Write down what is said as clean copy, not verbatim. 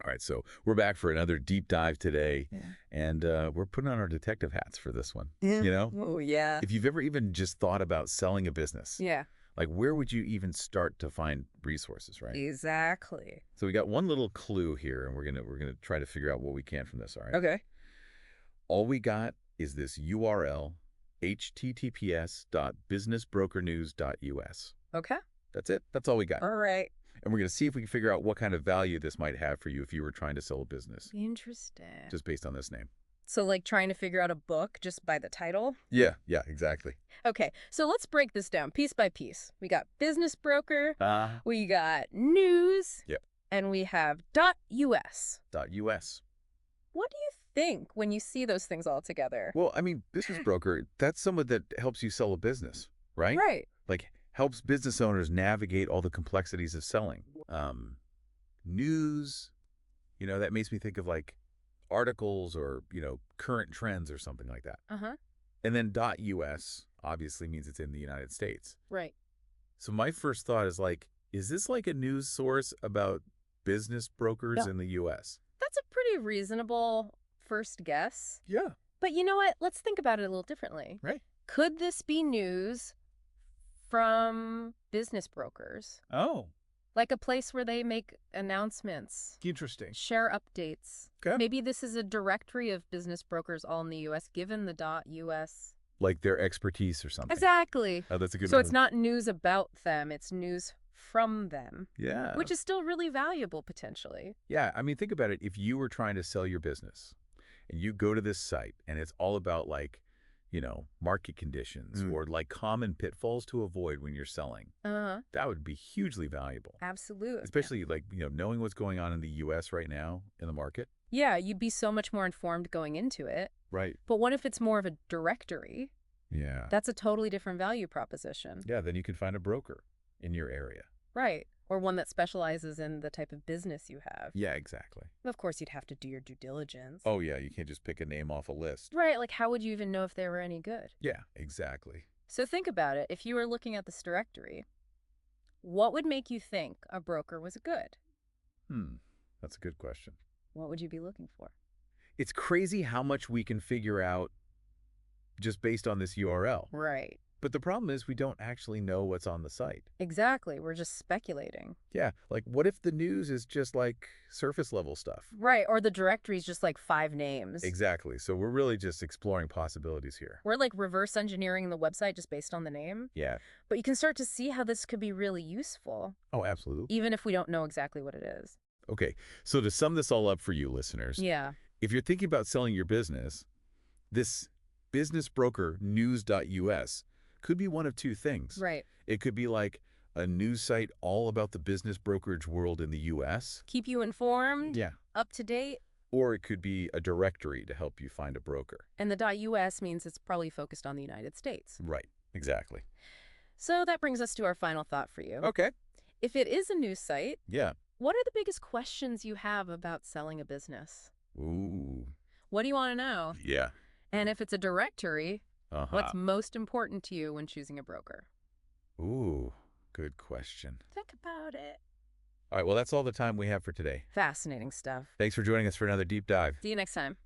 right, so we're back for another deep dive today, Yeah. and we're putting on our detective hats for this one. Yeah. You know, Oh, yeah. if you've ever even just thought about selling a business, Yeah. like where would you even start to find resources, right? Exactly. So we got one little clue here, and we're gonna try to figure out what we can from this. All right. Okay. All we got is this URL, https://businessbrokernews.us. Okay. That's it. That's all we got. All right. And we're going to see if we can figure out what kind of value this might have for you if you were trying to sell a business, Interesting. just based on this name. So like trying to figure out a book just by the title? Yeah, exactly. Okay. So let's break this down piece by piece. We got business broker, Uh, we got news, Yep. and we have .us. .us. What do you think when you see those things all together? Well, I mean, business broker, that's someone that helps you sell a business, right? Right. Like, helps business owners navigate all the complexities of selling. News, that makes me think of like articles or, current trends or something like that. Uh-huh. And then .us obviously means it's in the United States. Right. So my first thought is like, is this like a news source about business brokers Yeah. in the U.S.? That's a pretty reasonable first guess. Yeah. But you know what? Let's think about it a little differently. Right. Could this be news from business brokers? Oh, Like a place where they make announcements, interesting. share updates. Okay. Maybe this is a directory of business brokers all in the U.S., given the .us. Like their expertise or something. Exactly. Oh, that's a good So one. it's not news about them, it's news from them, Yeah. which is still really valuable potentially. Yeah, I mean, think about it. If you were trying to sell your business and you go to this site and it's all about like, market conditions or like common pitfalls to avoid when you're selling, Uh-huh. that would be hugely valuable. Absolutely. Especially like, knowing what's going on in the U.S. right now in the market. Yeah, you'd be so much more informed going into it. Right. But what if it's more of a directory? Yeah. That's a totally different value proposition. Yeah, then you can find a broker in your area. Right. Or one that specializes in the type of business you have. Yeah, exactly. Of course, you'd have to do your due diligence. Oh, yeah, you can't just pick a name off a list. Right, like how would you even know if they were any good? Yeah, exactly. So think about it. If you were looking at this directory, what would make you think a broker was good? That's a good question. What would you be looking for? It's crazy how much we can figure out just based on this URL. Right. But the problem is we don't actually know what's on the site. Exactly. We're just speculating. Yeah, like what if the news is just like surface level stuff? Right. Or the directory's just like 5 names. Exactly. So we're really just exploring possibilities here. We're like reverse engineering the website just based on the name. Yeah. But you can start to see how this could be really useful, Oh, absolutely. even if we don't know exactly what it is. Okay, so to sum this all up for you listeners, Yeah. if you're thinking about selling your business, this business broker news.us could be one of two things. Right. It could be like a news site all about the business brokerage world in the U.S. Keep you informed, Yeah. up to date. Or it could be a directory to help you find a broker. And the .us means it's probably focused on the United States. Right. Exactly. So that brings us to our final thought for you. Okay. If it is a news site, Yeah. what are the biggest questions you have about selling a business? Ooh. What do you want to know? Yeah. And if it's a directory, Uh-huh. what's most important to you when choosing a broker? Ooh. Good question. Think about it. All right. Well, that's all the time we have for today. Fascinating stuff. Thanks for joining us for another deep dive. See you next time.